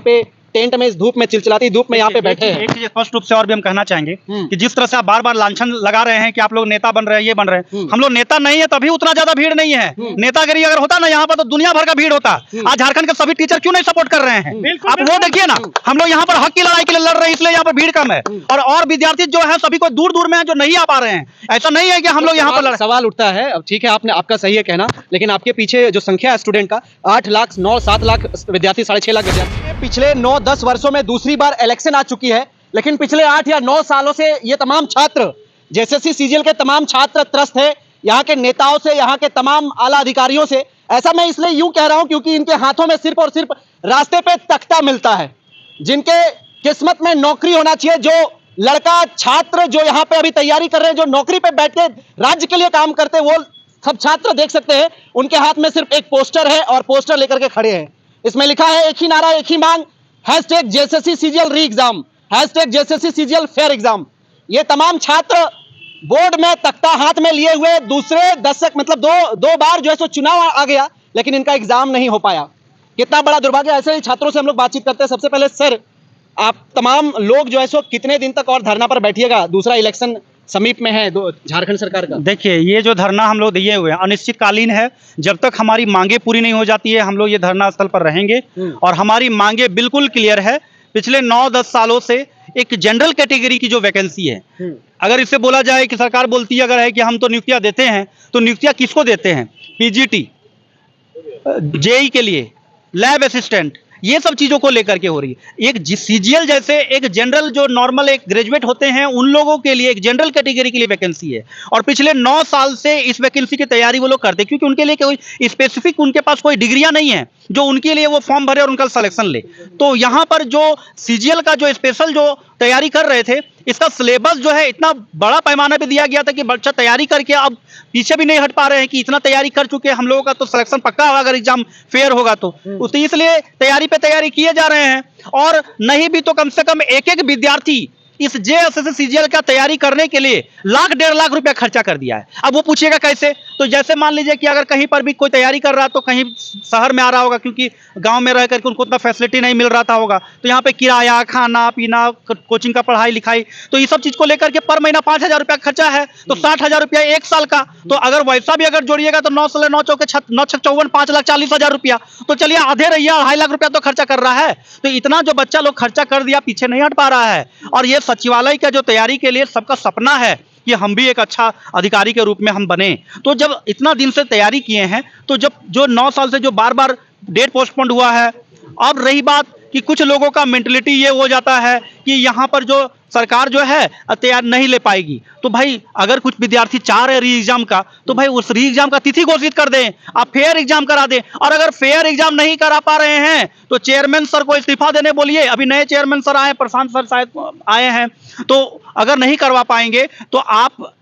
पे टेंट में इस धूप में, चिलचिलाती धूप में यहाँ पे बैठे हैं। एक चीज स्पष्ट रूप से और भी हम कहना चाहेंगे कि जिस तरह से आप बार बार लांछन लगा रहे हैं कि आप लोग नेता बन रहे हैं, ये बन रहे हैं, हम लोग नेता नहीं है तभी उतना ज्यादा भीड़ नहीं है। नेतागिरी अगर होता ना यहाँ पर तो दुनिया भर का भीड़ होता। आज झारखंड के सभी टीचर क्यों नहीं सपोर्ट कर रहे हैं? आप वो देखिए ना, हम लोग यहाँ पर हक की लड़ाई के लिए लड़ रहे हैं, इसलिए यहाँ पर भीड़ कम है। और विद्यार्थी जो है सभी को दूर दूर में है जो नहीं आ पा रहे हैं। ऐसा नहीं है कि हम लोग यहाँ पर सवाल उठता है। अब ठीक है, आपने, आपका सही है कहना, लेकिन आपके पीछे जो संख्या है स्टूडेंट का 8 लाख 7 लाख विद्यार्थी, 6.5 लाख विद्यार्थी, पिछले 9-10 वर्षों में दूसरी बार इलेक्शन आ चुकी है, लेकिन पिछले 8 या 9 सालों से ये तमाम छात्र, जेएसएससी सीजीएल के तमाम छात्र त्रस्त है यहाँ के नेताओं से, यहाँ के तमाम आला अधिकारियों से। ऐसा मैं इसलिए यूं कह रहा हूं क्योंकि इनके हाथों में सिर्फ और सिर्फ रास्ते पे तख्ता मिलता है। जिनके किस्मत में नौकरी होना चाहिए, जो लड़का छात्र जो यहाँ पे अभी तैयारी कर रहे हैं, जो नौकरी पे बैठ के राज्य के लिए काम करते हैं, वो सब छात्र देख सकते हैं, उनके हाथ में सिर्फ एक पोस्टर है और पोस्टर लेकर के खड़े हैं। इसमें लिखा है एक ही नारा, एक ही मांग, #जेएसएससी सीजीएल री exam, #JSSC CGL fair exam. ये तमाम छात्र बोर्ड में तख्ता हाथ में लिए हुए दूसरे दशक, मतलब दो बार जो है सो चुनाव आ गया, लेकिन इनका एग्जाम नहीं हो पाया। कितना बड़ा दुर्भाग्य। ऐसे ही छात्रों से हम लोग बातचीत करते हैं। सबसे पहले सर, आप तमाम लोग जो है सो कितने दिन तक और धरना पर बैठिएगा? दूसरा इलेक्शन समीप में है झारखंड सरकार का। देखिए, ये जो धरना हम लोग दिए हुए हैं अनिश्चितकालीन है। जब तक हमारी मांगे पूरी नहीं हो जाती है हम लोग ये धरना स्थल पर रहेंगे। और हमारी मांगे बिल्कुल क्लियर है। पिछले 9-10 सालों से एक जनरल कैटेगरी की जो वैकेंसी है, अगर इससे बोला जाए कि सरकार बोलती है अगर है कि हम तो नियुक्तियां देते हैं, तो नियुक्तियां किसको देते हैं? पीजीटी, जेई के लिए, लैब असिस्टेंट, ये सब चीजों को लेकर के हो रही है। एक सीजीएल जैसे एक जनरल जो नॉर्मल एक ग्रेजुएट होते हैं उन लोगों के लिए, एक जनरल कैटेगरी के लिए वैकेंसी है। और पिछले 9 साल से इस वैकेंसी की तैयारी वो लोग करते हैं, क्योंकि उनके लिए कोई स्पेसिफिक, उनके पास कोई डिग्रियां नहीं है जो उनके लिए वो फॉर्म भरे और उनका सिलेक्शन ले। तो यहाँ पर जो सीजीएल का जो स्पेशल जो तैयारी कर रहे थे, इसका सिलेबस जो है इतना बड़ा पैमाने पे दिया गया था कि बच्चा तैयारी करके अब पीछे भी नहीं हट पा रहे हैं कि इतना तैयारी कर चुके हैं हम लोगों का तो सिलेक्शन पक्का होगा अगर एग्जाम फेयर होगा तो इसलिए तैयारी पे तैयारी किए जा रहे हैं। और नहीं भी तो कम से कम एक विद्यार्थी इस जेएसएससी सीजीएल का तैयारी करने के लिए 1.5 लाख रुपया खर्चा कर दिया है। अब वो पूछिएगा कैसे? तो जैसे मान लीजिए कि अगर कहीं पर भी कोई तैयारी कर रहा है तो कहीं शहर में आ रहा होगा, क्योंकि गांव में रह करके उनको उतना फैसिलिटी नहीं मिल रहा था होगा, तो यहाँ पे किराया, खाना पीना, कोचिंग का पढ़ाई लिखाई, तो ये सब चीज को लेकर के पर महीना 5,000 रुपया खर्चा है, तो 60,000 रुपया 1 साल का। तो अगर वैसा भी अगर जोड़िएगा तो 9 साल 9 चौके 9 छक 54, 5,40,000 रुपया, तो चलिए आधे रहिए 2.5 लाख रुपया तो खर्चा कर रहा है। तो इतना जो बच्चा लोग खर्चा कर दिया, पीछे नहीं हट पा रहा है। और ये सचिवालय का जो तैयारी के लिए सबका सपना है कि हम भी एक अच्छा अधिकारी के रूप में हम बने। तो जब इतना दिन से तैयारी किए हैं, तो जब जो 9 साल से जो बार बार डेट पोस्टपोन्ड हुआ है, अब रही बात कि कुछ लोगों का मेंटलिटी ये हो जाता है कि यहाँ पर जो सरकार जो है तैयार नहीं ले पाएगी। तो भाई अगर कुछ विद्यार्थी चाह रहे री एग्जाम का, तो भाई उस री एग्जाम का तिथि घोषित कर दें, आप फेयर एग्जाम करा दें। और अगर फेयर एग्जाम नहीं करा पा रहे हैं तो चेयरमैन सर को इस्तीफा देने बोलिए। अभी नए चेयरमैन सर आए, प्रशांत सर शायद आए हैं, तो अगर नहीं करवा पाएंगे तो आप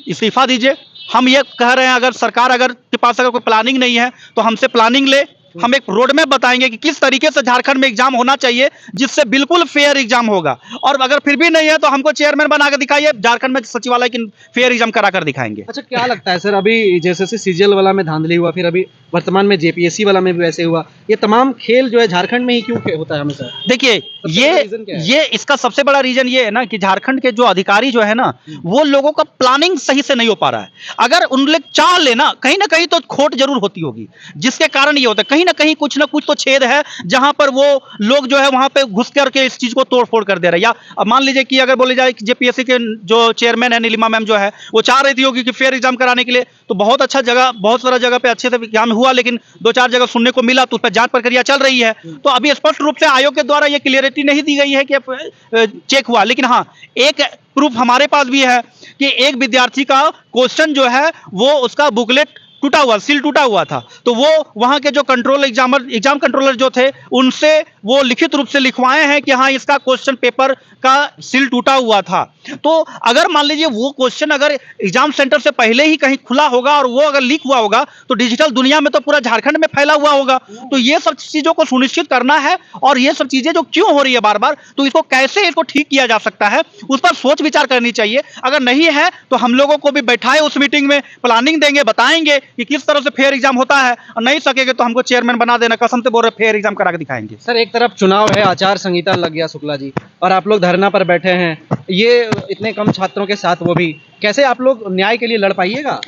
इस्तीफा दीजिए। हम ये कह रहे हैं अगर सरकार अगर के पास अगर कोई प्लानिंग नहीं है तो हमसे प्लानिंग ले। हम एक रोड मैप बताएंगे कि किस तरीके से झारखंड में एग्जाम होना चाहिए जिससे बिल्कुल फेयर एग्जाम होगा। और अगर फिर भी नहीं है तो हमको चेयरमैन बना कर दिखाइए, झारखंड में सचिवालय की फेयर एग्जाम करा कर दिखाएंगे। अच्छा, क्या लगता है सर, अभी जैसे सीजीएल वाला में धांधली हुआ, फिर अभी वर्तमान में जेपीएससी वाला में भी वैसे हुआ, ये तमाम खेल जो है झारखंड में ही क्यों होता है हमेशा? देखिए, ये इसका सबसे बड़ा रीजन ये है ना कि झारखंड के जो अधिकारी जो है ना, वो लोगों का प्लानिंग सही से नहीं हो पा रहा है। अगर उन लोग चाह लेना, कहीं ना कहीं तो खोट जरूर होती होगी, जिसके कारण ये होता है। कहीं ना कहीं कुछ ना कुछ तो छेद है जहां पर वो लोग जो है वहां पे घुस करके इस चीज को तोड़फोड़ कर दे रहे हैं। या अब मान लीजिए कि अगर बोले जाए कि जेपीएससी के जो चेयरमैन है नीलिमा मैम जो है, वो चाह रही थी होगी कि फेयर एग्जाम कराने के लिए, तो बहुत अच्छा जगह, बहुत सारा जगह पे अच्छे से एग्जाम हुआ, लेकिन 2-4 जगह सुनने को मिला, तो उस पर जांच प्रक्रिया चल रही है। तो अभी स्पष्ट रूप से आयोग के द्वारा ये क्लियरिटी नहीं दी गई है कि चेक हुआ। लेकिन हाँ, एक प्रूफ हमारे पास भी है कि एक विद्यार्थी का क्वेश्चन जो है वो उसका बुकलेट टूटा हुआ, सील टूटा हुआ था, तो वो वहां के जो एग्जाम कंट्रोलर जो थे उनसे वो लिखित रूप से लिखवाए हैं कि हाँ इसका क्वेश्चन पेपर का सील टूटा हुआ था। तो अगर मान लीजिए वो क्वेश्चन अगर एग्जाम सेंटर से पहले ही कहीं खुला होगा और वो अगर लीक हुआ होगा तो डिजिटल दुनिया में तो पूरा झारखंड में फैला हुआ होगा। तो ये सब चीजों को सुनिश्चित करना है और ये सब चीजें जो क्यों हो रही है बार बार, तो इसको कैसे इसको ठीक किया जा सकता है उस पर सोच विचार करनी चाहिए। अगर नहीं है तो हम लोगों को भी बैठाए उस मीटिंग में, प्लानिंग देंगे, बताएंगे कि किस तरह से फेयर एग्जाम होता है, और नहीं सकेंगे तो हमको चेयरमैन बना देना, कसम से बोल रहे फेयर एग्जाम करा के दिखाएंगे। सर एक तरफ चुनाव है, आचार संहिता लग गया शुक्ला जी, और आप लोग धरना पर बैठे हैं, ये इतने कम छात्रों के साथ, वो भी कैसे आप लोग न्याय के लिए लड़ पाइएगा?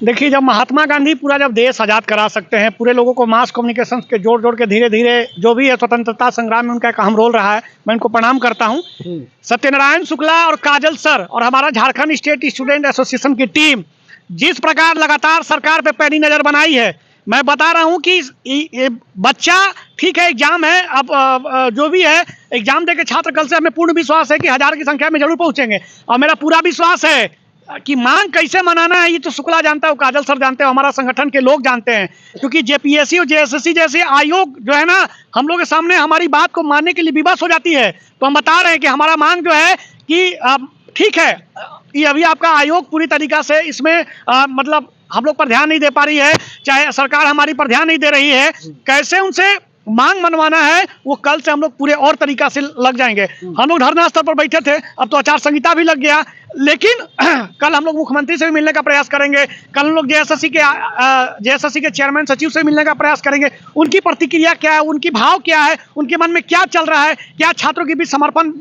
देखिए, जब महात्मा गांधी पूरा जब देश आज़ाद करा सकते हैं, पूरे लोगों को मास कम्युनिकेशन के जोड़ जोड़ के धीरे धीरे जो भी है स्वतंत्रता संग्राम में उनका एक अहम रोल रहा है, मैं इनको प्रणाम करता हूं। सत्यनारायण शुक्ला और काजल सर और हमारा झारखंड स्टेट स्टूडेंट एसोसिएशन की टीम जिस प्रकार लगातार सरकार पे पैनी नज़र बनाई है, मैं बता रहा हूं कि ये बच्चा ठीक है, एग्जाम है, अब जो भी है एग्जाम दे के छात्र कल से हमें पूर्ण विश्वास है कि 1000 की संख्या में जरूर पहुंचेंगे, और मेरा पूरा विश्वास है कि मांग कैसे मनाना है ये तो शुक्ला जानता है, काजल सर जानते हैं, हमारा संगठन के लोग जानते हैं, क्योंकि जेपीएससी और जेएसएससी जैसे आयोग जो है ना, हम लोग के सामने हमारी बात को मानने के लिए विवश हो जाती है। तो हम बता रहे हैं कि हमारा मांग जो है कि ठीक है, ये अभी आपका आयोग पूरी तरीका से इसमें मतलब हम लोग पर ध्यान नहीं दे पा रही है, चाहे सरकार हमारी पर ध्यान नहीं दे रही है, कैसे उनसे मांग मनवाना है वो कल से हम लोग पूरे और तरीका से लग जाएंगे। हम लोग धरना स्थल पर बैठे थे, अब तो आचार संहिता भी लग गया, लेकिन कल हम लोग मुख्यमंत्री से भी मिलने का प्रयास करेंगे, कल हम लोग जेएसएससी के चेयरमैन सचिव से मिलने का प्रयास करेंगे। उनकी प्रतिक्रिया क्या है, उनकी भाव क्या है, उनके मन में क्या चल रहा है, क्या छात्रों के बीच समर्पण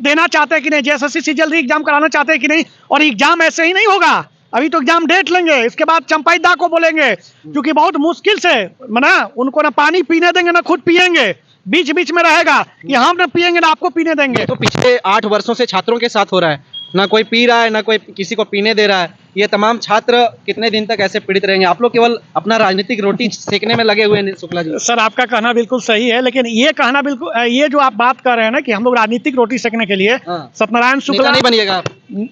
देना चाहते हैं कि नहीं, जेएसएससी से जल्दी एग्जाम कराना चाहते हैं कि नहीं। और एग्जाम ऐसे ही नहीं होगा, अभी तो एग्जाम डेट लेंगे, इसके बाद चंपाईदा को बोलेंगे, क्योंकि बहुत मुश्किल से ना उनको ना पानी पीने देंगे ना खुद पिएंगे, बीच बीच में रहेगा कि हम ना पिएंगे ना आपको पीने देंगे। तो पिछले 8 वर्षों से छात्रों के साथ हो रहा है, ना कोई पी रहा है, ना कोई किसी को पीने दे रहा है। ये तमाम छात्र कितने दिन तक ऐसे पीड़ित रहेंगे? आप लोग केवल अपना राजनीतिक रोटी सेकने में लगे हुए हैं शुक्ला जी। सर आपका कहना बिल्कुल सही है, लेकिन ये कहना बिल्कुल, ये जो आप बात कर रहे हैं ना कि हम लोग राजनीतिक रोटी सेकने के लिए सत्यनारायण शुक्ला नहीं बनिएगा आप,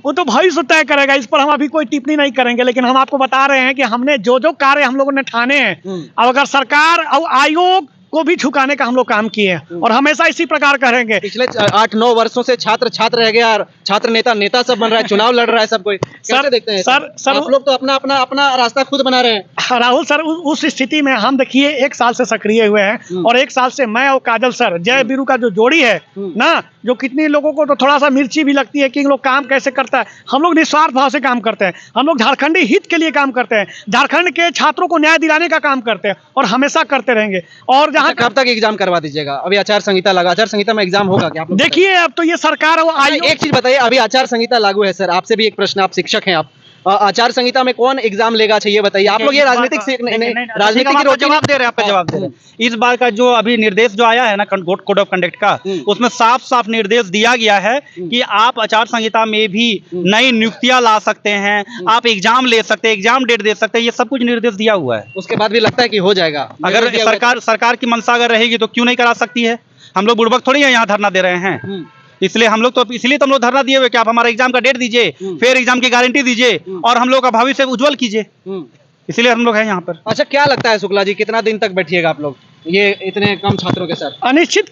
वो तो भविष्य तय करेगा, इस पर हम अभी कोई टिप्पणी नहीं करेंगे। लेकिन हम आपको बता रहे हैं कि हमने जो जो कार्य हम लोगों ने ठाने हैं, अब अगर सरकार और आयोग को भी झुकाने का हम लोग काम किए हैं और हमेशा इसी प्रकार करेंगे। पिछले 8-9 वर्षों से छात्र रह गया, और छात्र नेता सब बन रहा है, चुनाव लड़ रहा है सब कोई, कैसे देखते हैं? सर आप लोग तो अपना रास्ता खुद बना रहे हैं। राहुल सर, उस स्थिति में हम देखिए 1 साल से सक्रिय हुए हैं, और 1 साल से मैं और काजल सर, जय बीरू का जो जोड़ी है ना, जो कितनी लोगों को तो थोड़ा सा मिर्ची भी लगती है कि इन लोग काम कैसे करता है, हम लोग निस्वार्थ भाव से काम करते हैं, हम लोग झारखंडी हित के लिए काम करते हैं, झारखंड के छात्रों को न्याय दिलाने का काम करते हैं और हमेशा करते रहेंगे। और जहाँ कब तक एग्जाम करवा दीजिएगा? अभी आचार संहिता लगा, आचार संहिता में एग्जाम होगा क्या? देखिए, अब तो ये सरकार एक चीज बताइए, अभी आचार संहिता लागू है सर, आपसे भी एक प्रश्न, आप शिक्षक हैं, आप आचार संहिता में कौन एग्जाम लेगा चाहिए बताइए? आप लोग ये राजनीतिक की रोटी जवाब दे रहे हैं, आपका जवाब दे रहे हैं। इस बार का जो अभी निर्देश जो आया है ना कोड ऑफ कंडक्ट का, उसमें साफ साफ निर्देश दिया गया है कि आप आचार संहिता में भी नई नियुक्तियां ला सकते हैं, आप एग्जाम ले सकते हैं, एग्जाम डेट दे सकते हैं, ये सब कुछ निर्देश दिया हुआ है। उसके बाद भी लगता है कि हो जाएगा? अगर सरकार की मंशा अगर रहेगी तो क्यों नहीं करा सकती है? हम लोग बुड़बक थोड़ी है यहाँ धरना दे रहे हैं, इसलिए हम लोग धरना दिए हुए कि आप हमारा एग्जाम का डेट दीजिए, फिर एग्जाम की गारंटी दीजिए और हम लोग का भविष्य उज्जवल कीजिए, इसलिए हम लोग हैं यहाँ पर। अच्छा, क्या लगता है शुक्ला जी, कितना दिन तक बैठिएगा आप लोग ये इतने कम छात्रों के साथ? अनिश्चित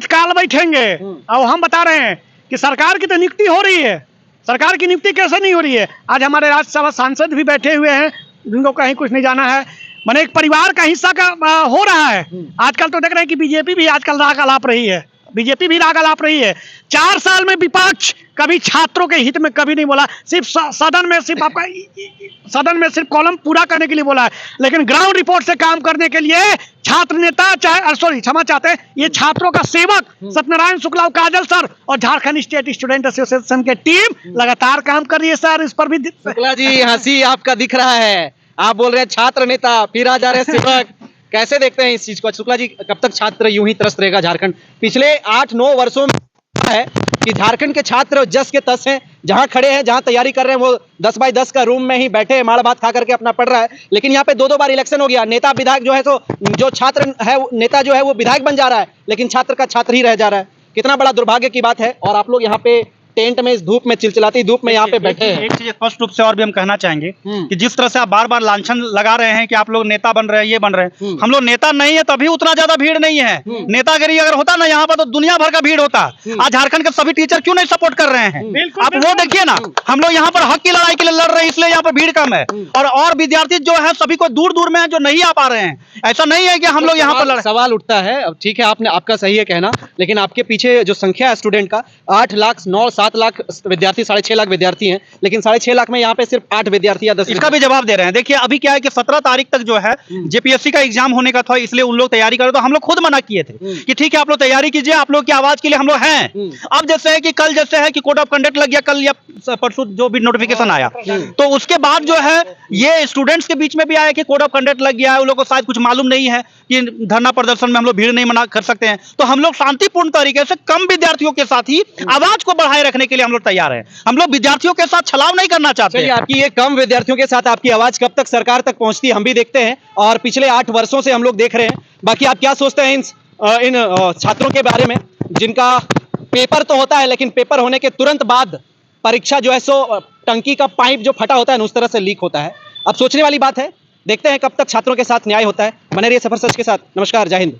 काल बैठेंगे। अब हम बता रहे हैं कि सरकार की तो नियुक्ति हो रही है, सरकार की नियुक्ति कैसे नहीं हो रही है? आज हमारे राज्यसभा सांसद भी बैठे हुए हैं, जिनको कहीं कुछ नहीं जाना है, मैंने एक परिवार का हिस्सा का हो रहा है। आजकल तो देख रहे हैं कि बीजेपी भी आजकल राग अलाप रही है, बीजेपी भी राग अलाप रही है। 4 साल में विपक्ष कभी छात्रों के हित में कभी नहीं बोला, सिर्फ सदन में सिर्फ कॉलम पूरा करने के लिए बोला है, लेकिन ग्राउंड रिपोर्ट से काम करने के लिए छात्र नेता क्षमा चाहते हैं, ये छात्रों का सेवक सत्यनारायण शुक्ला, काजल सर और झारखंड स्टेट स्टूडेंट एसोसिएशन की टीम लगातार काम कर रही है। सर इस पर भी शुक्ला जी हंसी आपका दिख रहा है, आप बोल रहे हैं छात्र नेता, फिर आ जा रहे हैं सेवक, कैसे देखते हैं इस चीज को? शुक्ला जी, कब तक छात्र यूं ही त्रस्त रहेगा झारखंड? पिछले 8-9 वर्षों में है कि झारखंड के छात्र जस के तस हैं, जहां खड़े हैं, जहां तैयारी कर रहे हैं, वो 10 बाई 10 का रूम में ही बैठे माड़ भात खा करके अपना पढ़ रहा है। लेकिन यहाँ पे 2-2 बार इलेक्शन हो गया, नेता विधायक जो है, तो जो छात्र है नेता जो है वो विधायक बन जा रहा है, लेकिन छात्र का छात्र ही रह जा रहा है। कितना बड़ा दुर्भाग्य की बात है। और आप लोग यहाँ पे टेंट में इस धूप में, चिलचिलाती धूप में यहाँ पे बैठे हैं। एक चीज स्पष्ट रूप से और भी हम कहना चाहेंगे कि जिस तरह से आप बार बार लांछन लगा रहे हैं कि आप लोग नेता बन रहे हैं, ये बन रहे हैं, हम लोग नेता नहीं है तभी उतना ज्यादा भीड़ नहीं है। नेतागिरी अगर होता ना यहाँ पर तो दुनिया भर का भीड़ होता। आज झारखंड के सभी टीचर क्यों नहीं सपोर्ट कर रहे हैं? आप वो देखिए ना, हम लोग यहाँ पर हक की लड़ाई के लिए लड़ रहे हैं, इसलिए यहाँ पर भीड़ कम है। और विद्यार्थी जो है सभी को दूर दूर में है जो नहीं आ पा रहे हैं। ऐसा नहीं है कि हम लोग यहाँ पर सवाल उठता है। अब ठीक है, आपका सही है कहना, लेकिन आपके पीछे जो संख्या है स्टूडेंट का 8 लाख 9-7 7 लाख विद्यार्थी, 6.5 लाख विद्यार्थी हैं, लेकिन 6.5 लाख में यहाँ पे सिर्फ 8 विद्यार्थी या 10 इसका भी जवाब दे रहे हैं। देखिए अभी क्या है कि 17 तारीख तक जो है जेपीएससी का एग्जाम होने का था, इसलिए उन लोग तैयारी कर रहे, तो हम लोग खुद मना किए थे कि ठीक है आप लोग तैयारी कीजिए, आप लोग की आवाज के लिए हम लोग हैं। अब जैसे है कि कल जैसे है कि कोड ऑफ कंडक्ट लग गया, कल या परसों जो भी नोटिफिकेशन आया, तो उसके बाद जो है ये स्टूडेंट्स के बीच में भी आया कि कोड ऑफ कंडक्ट लग गया है, उन लोगों को शायद कुछ मालूम नहीं है कि धरना प्रदर्शन में हम लोग भीड़ नहीं मना कर सकते हैं। तो हम लोग शांतिपूर्ण तरीके से कम विद्यार्थियों के साथ ही आवाज को बढ़ाए रखने के लिए हम लोग तैयार हैं। हम लोग विद्यार्थियों के साथ छलाव नहीं करना चाहते। चलिए, आपकी ये कम विद्यार्थियों के साथ आपकी आवाज कब तक सरकार तक पहुंचती है हम भी देखते हैं, और पिछले 8 वर्षों से हम लोग देख रहे हैं। बाकी आप क्या सोचते हैं इन छात्रों के बारे में जिनका पेपर तो होता है, लेकिन पेपर होने के तुरंत बाद परीक्षा जो है सो टंकी का पाइप जो फटा होता है उस तरह से लीक होता है। अब सोचने वाली बात है, देखते हैं कब तक छात्रों के साथ न्याय होता है। बने रहिए सफर सच के साथ। नमस्कार, जय हिंद।